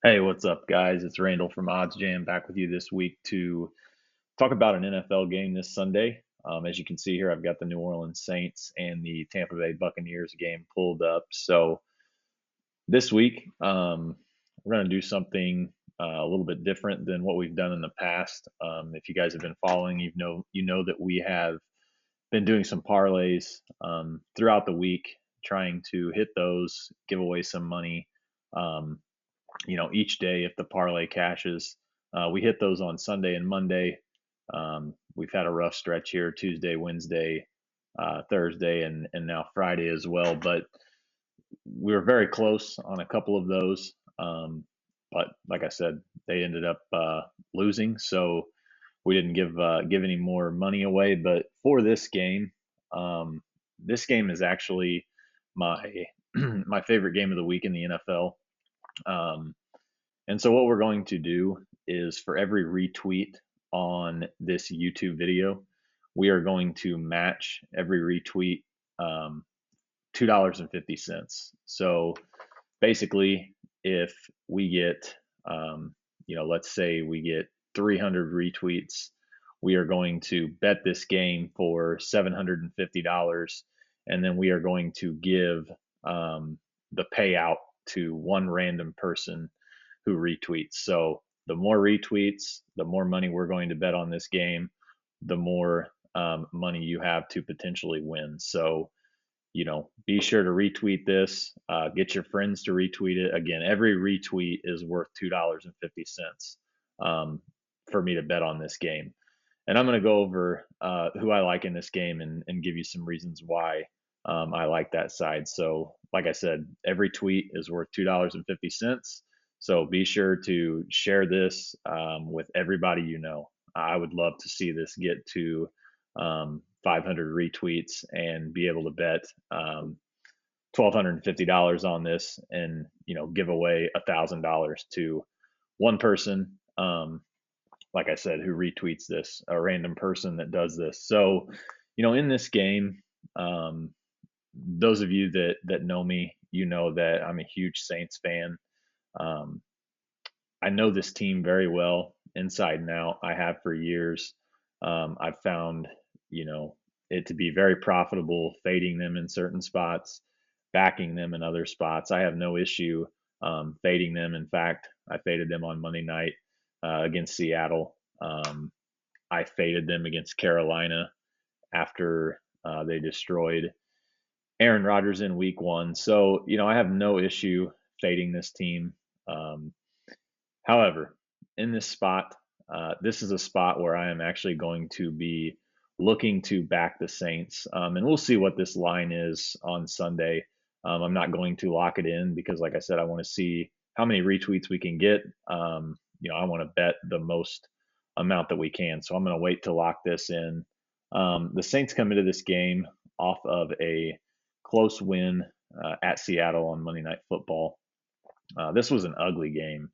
Hey, what's up, guys? It's Randall from OddsJam back with you this week to talk about an NFL game this Sunday. As you can see here, I've got the New Orleans Saints and the Tampa Bay Buccaneers game pulled up. So this week, we're going to do something a little bit different than what we've done in the past. If you guys have been following, you know that we have been doing some parlays throughout the week, trying to hit those, give away some money. Um, each day if the parlay cashes. We hit those on Sunday and Monday. We've had a rough stretch here Tuesday, Wednesday, Thursday, and now Friday as well. But we were very close on a couple of those. But like I said, they ended up losing. So we didn't give any more money away. But for this game is actually my my favorite game of the week in the NFL. Um, and so what we're going to do is for every retweet on this YouTube video, we are going to match every retweet um, $2.50. So basically, if we get, let's say we get 300 retweets, we are going to bet this game for $750, and then we are going to give the payout to one random person who retweets. So the more retweets, the more money we're going to bet on this game, the more money you have to potentially win. So, be sure to retweet this. Get your friends to retweet it. Again, every retweet is worth $2.50 for me to bet on this game. And I'm going to go over who I like in this game and give you some reasons why I like that side. So, like I said, every tweet is worth $2.50. So be sure to share this with everybody you know. I would love to see this get to 500 retweets and be able to bet $1,250 on this, and give away $1,000 to one person. Like I said, who retweets this, a random person that does this. So, in this game, um, those of you that know me, you know that I'm a huge Saints fan. Um, I know this team very well, inside and out. I have for years. I've found, it to be very profitable, fading them in certain spots, backing them in other spots. I have no issue fading them. In fact, I faded them on Monday night against Seattle. I faded them against Carolina after they destroyed Aaron Rodgers in week one. So, I have no issue fading this team. Um, However, in this spot, this is a spot where I am actually going to be looking to back the Saints. And we'll see what this line is on Sunday. I'm not going to lock it in because, like I said, I want to see how many retweets we can get. I want to bet the most amount that we can. So I'm going to wait to lock this in. The Saints come into this game off of a close win at Seattle on Monday Night Football. This was an ugly game.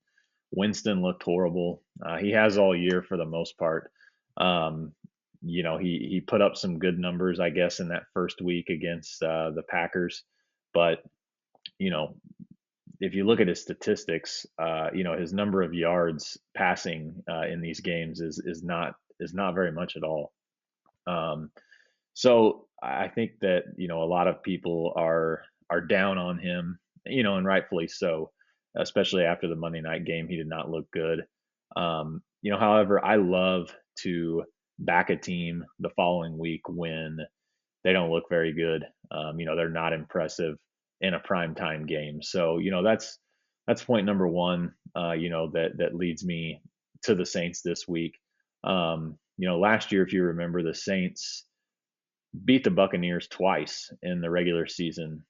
Winston looked horrible. He has all year for the most part. He put up some good numbers, I guess, in that first week against the Packers. But you know, if you look at his statistics, his number of yards passing in these games is not very much at all. Um, so I think that a lot of people are down on him, and rightfully so, especially after the Monday night game. He did not look good. However, I love to back a team the following week when they don't look very good. They're not impressive in a prime time game. So that's point number one. That leads me to the Saints this week. Last year, if you remember, the Saints beat the Buccaneers twice in the regular season.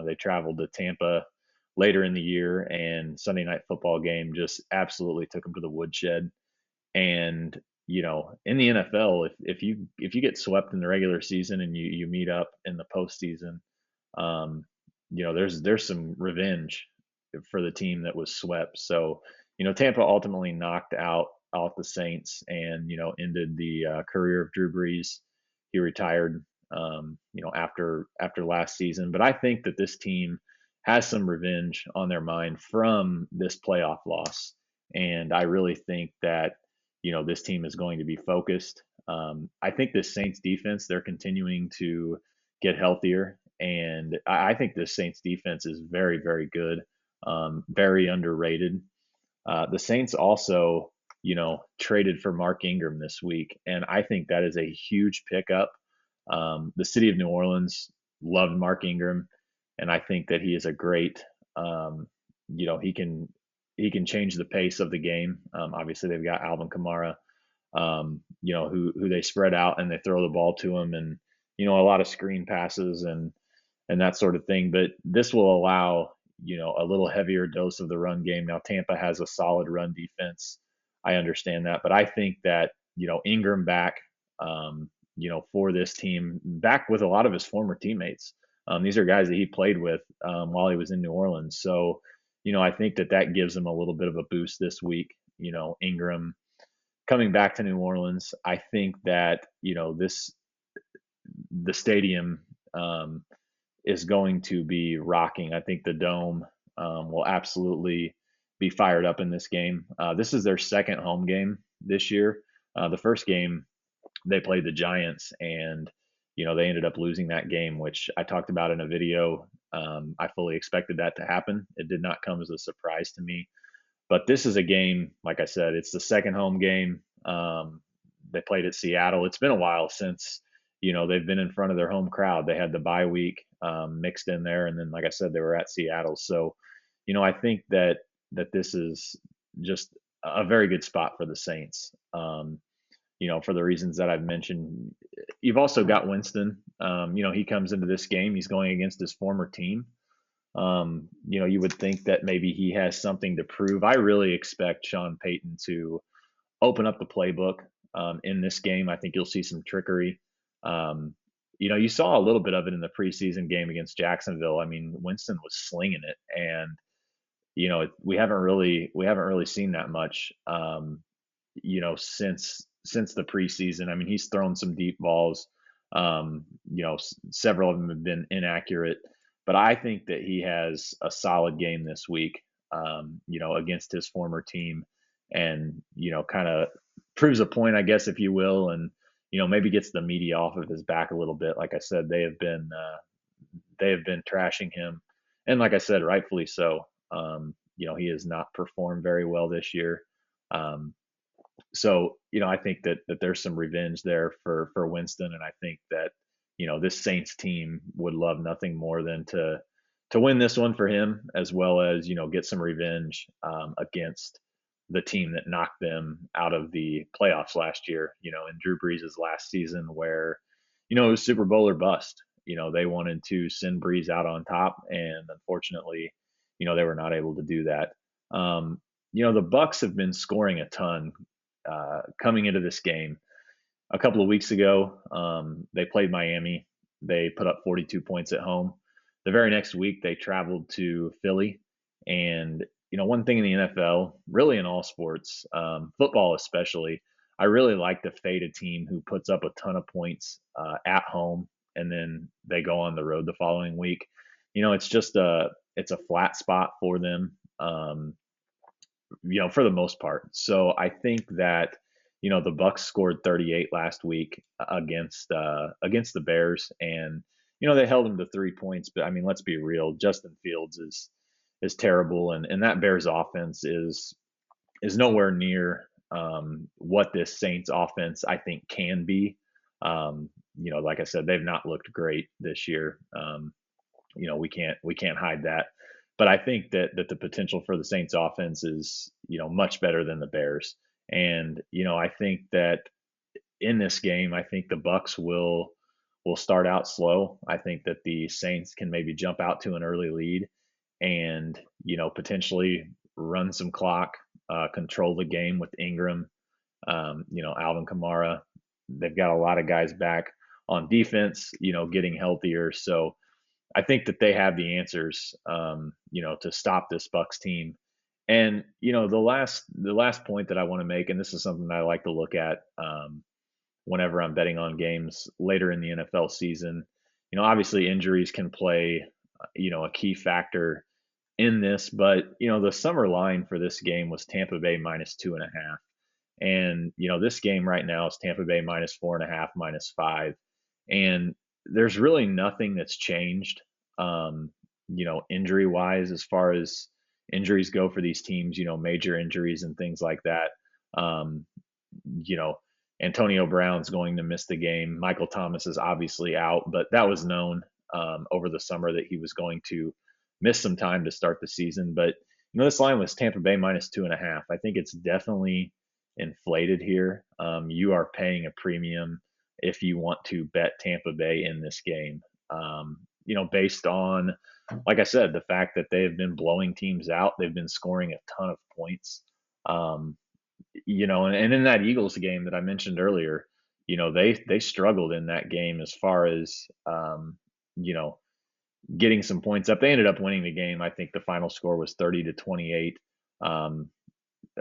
They traveled to Tampa later in the year, and Sunday night football game just absolutely took them to the woodshed. And in the NFL, if you get swept in the regular season and you meet up in the postseason, there's some revenge for the team that was swept. So Tampa ultimately knocked out the Saints and ended the career of Drew Brees. He retired after last season. But I think that this team has some revenge on their mind from this playoff loss. And I really think that, this team is going to be focused. I think the Saints defense, they're continuing to get healthier. And I think the Saints defense is very, very good, very underrated. The Saints also, traded for Mark Ingram this week, and I think that is a huge pickup. The city of New Orleans loved Mark Ingram, and I think that he is a great, you know, he can change the pace of the game. Obviously, they've got Alvin Kamara, who they spread out and they throw the ball to him, and a lot of screen passes and that sort of thing. But this will allow, a little heavier dose of the run game. Now, Tampa has a solid run defense. I understand that. But I think that, Ingram back, for this team, back with a lot of his former teammates. These are guys that he played with while he was in New Orleans. So, I think that that gives him a little bit of a boost this week. Ingram coming back to New Orleans. I think that, the stadium is going to be rocking. I think the dome will absolutely be fired up in this game. This is their second home game this year. The first game they played the Giants, and they ended up losing that game, which I talked about in a video. I fully expected that to happen. It did not come as a surprise to me. But this is a game, like I said, it's the second home game. They played at Seattle. It's been a while since they've been in front of their home crowd. They had the bye week mixed in there, and then, like I said, they were at Seattle. So, I think that this is just a very good spot for the Saints. For the reasons that I've mentioned. You've also got Winston. He comes into this game. He's going against his former team. You would think that maybe he has something to prove. I really expect Sean Payton to open up the playbook in this game. I think you'll see some trickery. You saw a little bit of it in the preseason game against Jacksonville. I mean, Winston was slinging it, and we haven't really seen that much. Since the preseason. I mean, he's thrown some deep balls. Several of them have been inaccurate, but I think that he has a solid game this week. Against his former team, and kind of proves a point, I guess, if you will, and maybe gets the media off of his back a little bit. Like I said, they have been trashing him, and like I said, rightfully so. He has not performed very well this year. So, I think that there's some revenge there for Winston, and I think that this Saints team would love nothing more than to win this one for him, as well as get some revenge against the team that knocked them out of the playoffs last year. In Drew Brees' last season, where it was Super Bowl or bust. They wanted to send Brees out on top, and unfortunately, they were not able to do that. The Bucks have been scoring a ton coming into this game. A couple of weeks ago, they played Miami. They put up 42 points at home. The very next week, they traveled to Philly. And, one thing in the NFL, really in all sports, football especially, I really like to fade a team who puts up a ton of points at home, and then they go on the road the following week. It's a flat spot for them. For the most part. So I think that, the Bucks scored 38 last week against the Bears, and they held them to 3 points. But I mean, let's be real. Justin Fields is terrible, and that Bears offense is nowhere near what this Saints offense I think can be. Like I said, they've not looked great this year. We can't hide that. But I think that the potential for the Saints offense is, much better than the Bears. And, I think that in this game, I think the Bucks will start out slow. I think that the Saints can maybe jump out to an early lead and, potentially run some clock, control the game with Ingram, Alvin Kamara. They've got a lot of guys back on defense, getting healthier. So I think that they have the answers, to stop this Bucks team. And the last point that I want to make, and this is something that I like to look at whenever I'm betting on games later in the NFL season. Obviously injuries can play a key factor in this. But the summer line for this game was Tampa Bay minus 2.5. And, this game right now is Tampa Bay minus 4.5, minus 5. And there's really nothing that's changed, injury wise, as far as injuries go for these teams, major injuries and things like that. Um, you know, Antonio Brown's going to miss the game. Michael Thomas is obviously out, but that was known over the summer that he was going to miss some time to start the season. But, this line was Tampa Bay minus 2.5. I think it's definitely inflated here. You are paying a premium if you want to bet Tampa Bay in this game. Based on, like I said, the fact that they have been blowing teams out, they've been scoring a ton of points. Um, and in that Eagles game that I mentioned earlier, they struggled in that game as far as you know getting some points up. They ended up winning the game. I think the final score was 30-28. Um,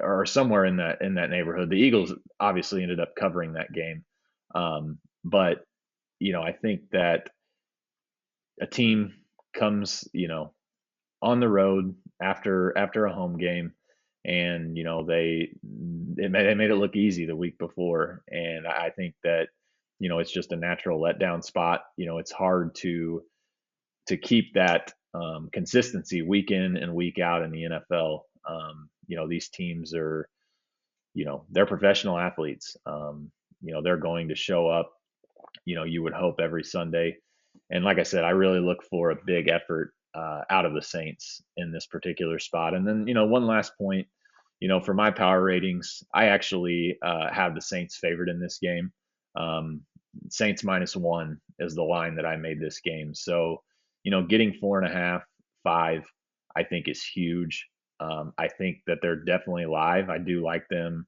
or somewhere in that neighborhood. The Eagles obviously ended up covering that game, but I think that a team comes on the road after a home game, and they made it look easy the week before, and I think that it's just a natural letdown spot. It's hard to keep that consistency week in and week out in the NFL. These teams are, they're professional athletes. They're going to show up, you would hope every Sunday. And like I said, I really look for a big effort out of the Saints in this particular spot. And then, one last point, for my power ratings, I actually have the Saints favored in this game. Um, Saints minus 1 is the line that I made this game. So, getting 4.5, 5, I think is huge. I think that they're definitely live. I do like them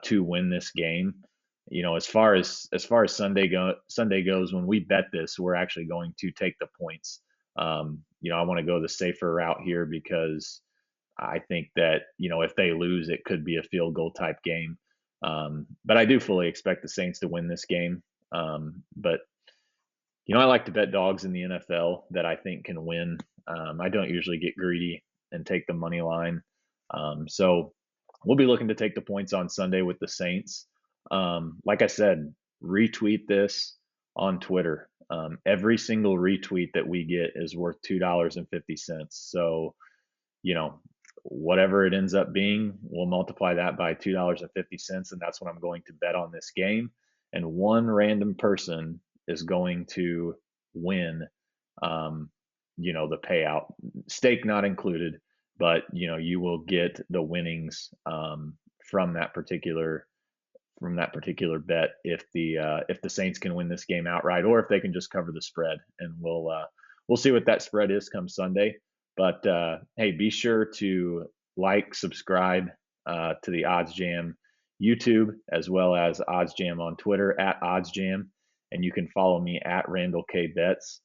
to win this game. As far as Sunday goes, when we bet this, we're actually going to take the points. I want to go the safer route here because I think that if they lose, it could be a field goal type game. But I do fully expect the Saints to win this game. But I like to bet dogs in the NFL that I think can win. I don't usually get greedy and take the money line. So we'll be looking to take the points on Sunday with the Saints. Like I said, retweet this on Twitter. Every single retweet that we get is worth $2.50. So, whatever it ends up being, we'll multiply that by $2.50, and that's what I'm going to bet on this game. And one random person is going to win, the payout, stake not included, but you will get the winnings from that particular bet if the Saints can win this game outright, or if they can just cover the spread. And we'll see what that spread is come Sunday. But hey, be sure to subscribe to the OddsJam YouTube, as well as OddsJam on Twitter at OddsJam, and you can follow me at Randall K Betts.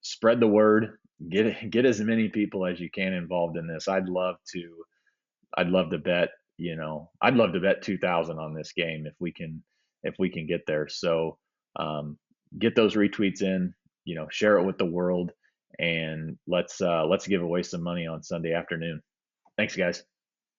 Spread the word, get as many people as you can involved in this. I'd love to bet, I'd love to bet 2,000 on this game if we can get there. So get those retweets in, share it with the world, and let's give away some money on Sunday afternoon. Thanks, guys.